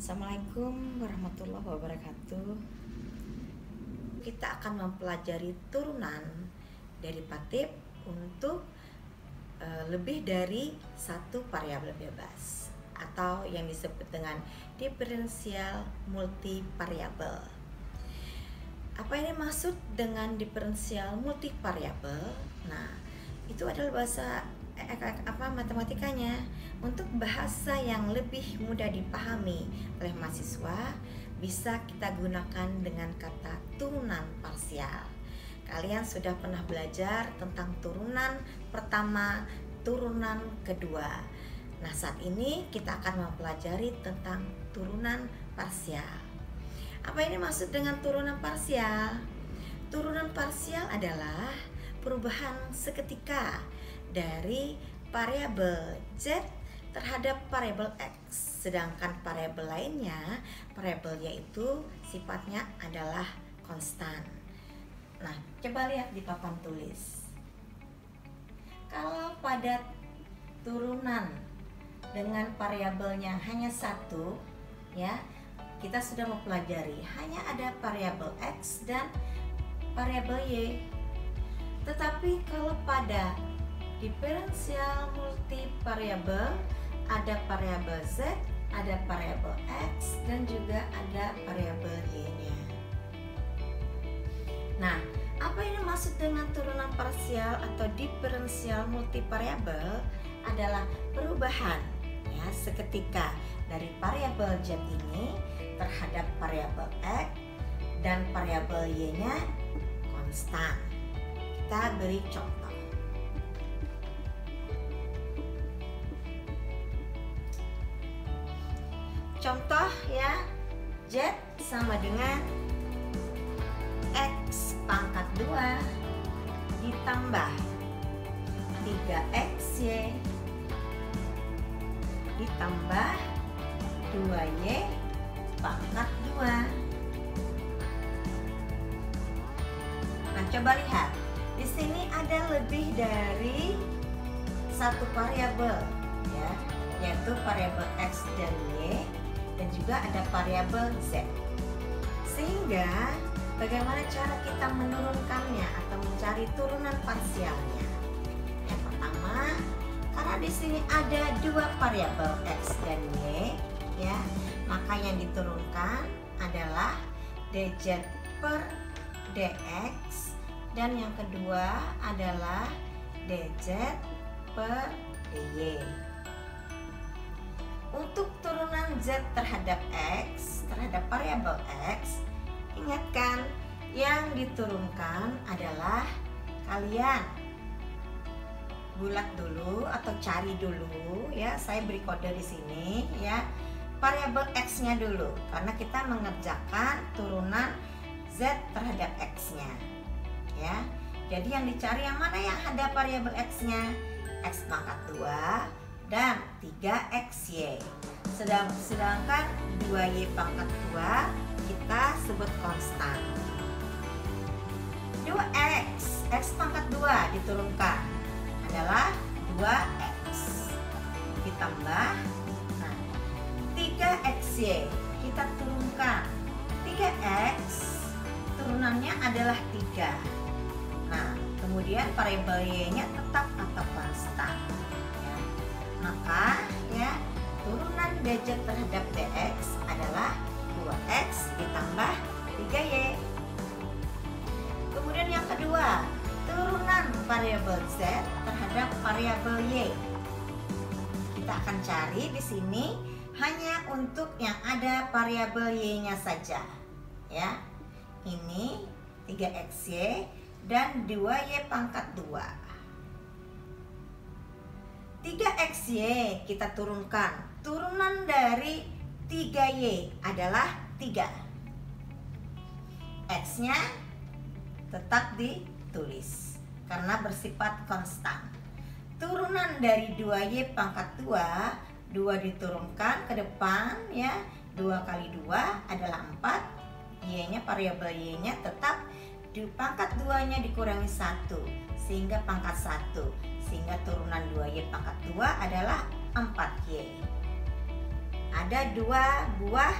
Assalamualaikum warahmatullahi wabarakatuh. Kita akan mempelajari turunan derivatif untuk lebih dari satu variabel bebas atau yang disebut dengan diferensial multivariabel. Apa ini maksud dengan diferensial multivariabel? Nah, itu adalah bahasa matematikanya. Untuk bahasa yang lebih mudah dipahami oleh mahasiswa, bisa kita gunakan dengan kata turunan parsial. Kalian sudah pernah belajar tentang turunan pertama, turunan kedua. Nah, saat ini kita akan mempelajari tentang turunan parsial. Apa ini maksud dengan turunan parsial? Turunan parsial adalah perubahan seketika dari variabel Z terhadap variabel X, sedangkan variabel lainnya, variabelnya itu sifatnya adalah konstan. Nah, coba lihat di papan tulis. Kalau pada turunan dengan variabelnya hanya satu, ya, kita sudah mempelajari hanya ada variabel X dan variabel Y. Tetapi kalau pada diferensial multivariabel ada variabel Z, ada variabel X, dan juga ada variabel Y-nya. Nah, apa ini maksud dengan turunan parsial atau diferensial multivariabel? Adalah perubahan ya seketika dari variabel Z ini terhadap variabel X dan variabel Y-nya konstan. Kita beri contoh. Contoh ya, Z sama dengan X pangkat 2 ditambah 3XY ditambah 2Y pangkat 2. Nah, coba lihat. Di sini ada lebih dari satu variabel ya, yaitu variabel X dan Y, dan juga ada variabel Z. Sehingga bagaimana cara kita menurunkannya atau mencari turunan parsialnya? Yang pertama, karena di sini ada dua variabel X dan Y, ya, maka yang diturunkan adalah dz per dx, dan yang kedua adalah dz per dy. Untuk turunan Z terhadap X, terhadap variabel X, ingatkan yang diturunkan adalah kalian bulat dulu atau cari dulu ya. Saya beri kode di sini ya. Variabel X-nya dulu karena kita mengerjakan turunan Z terhadap X-nya. Ya. Jadi yang dicari yang mana yang ada variabel X-nya? X pangkat 2 dan 3XY. Sedangkan 2Y pangkat 2 kita sebut konstan. 2X, X pangkat 2 diturunkan adalah 2X ditambah 3XY kita turunkan. 3X turunannya adalah 3. Nah, kemudian variabel Y-nya tetap atau konstan. Maka ya, turunan dz terhadap dx adalah 2x ditambah 3y. Kemudian yang kedua, turunan variabel z terhadap variabel y. Kita akan cari di sini hanya untuk yang ada variabel y-nya saja. Ya. Ini 3xy dan 2y pangkat 2. 3XY kita turunkan. Turunan dari 3Y adalah 3. X-nya tetap ditulis karena bersifat konstan. Turunan dari 2Y pangkat 2, 2 diturunkan ke depan ya. 2 kali 2 adalah 4. Y-nya, variabel Y-nya tetap di pangkat 2-nya dikurangi 1 sehingga pangkat 1. Sehingga turunan 2Y pangkat 2 adalah 4Y. ada 2 buah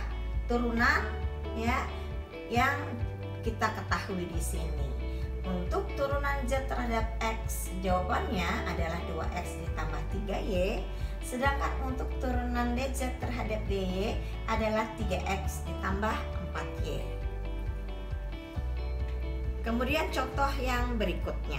turunan ya yang kita ketahui di sini. Untuk turunan Z terhadap X, jawabannya adalah 2X ditambah 3Y. Sedangkan untuk turunan DZ terhadap DY adalah 3X ditambah 4Y. Kemudian contoh yang berikutnya.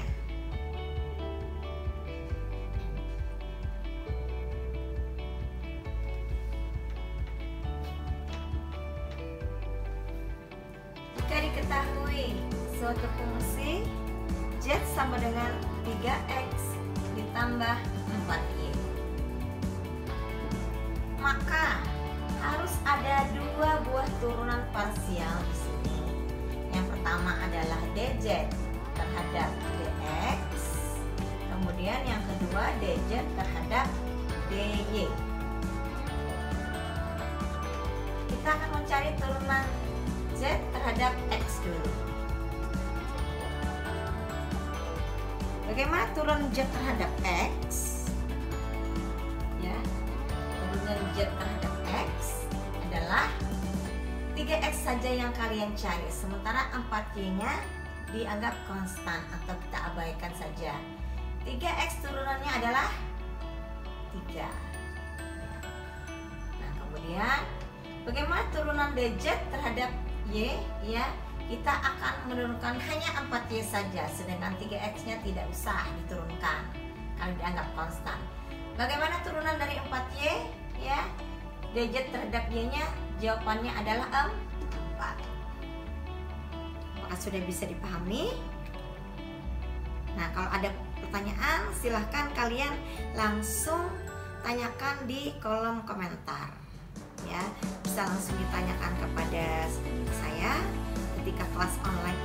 Jika diketahui suatu fungsi Z sama dengan 3X ditambah 4Y, maka harus ada 2 buah turunan parsial di sini. Yang pertama adalah DZ terhadap DX, kemudian yang kedua DZ terhadap DY. Kita akan mencari turunan Z terhadap X dulu. Bagaimana turun Z terhadap X? Ya, turunan Z terhadap X adalah 3X saja yang kalian cari, sementara 4Y-nya dianggap konstan atau kita abaikan saja. 3X turunannya adalah 3. Nah, kemudian bagaimana turunan DZ terhadap Y? Ya, kita akan menurunkan hanya 4Y saja, sedangkan 3X-nya tidak usah diturunkan kalau dianggap konstan. Bagaimana turunan dari 4Y? Ya, DZ terhadap Y-nya jawabannya adalah 4. Apakah sudah bisa dipahami? Nah, kalau ada pertanyaan silahkan kalian langsung tanyakan di kolom komentar. Ya, bisa langsung ditanyakan kepada saya ketika kelas online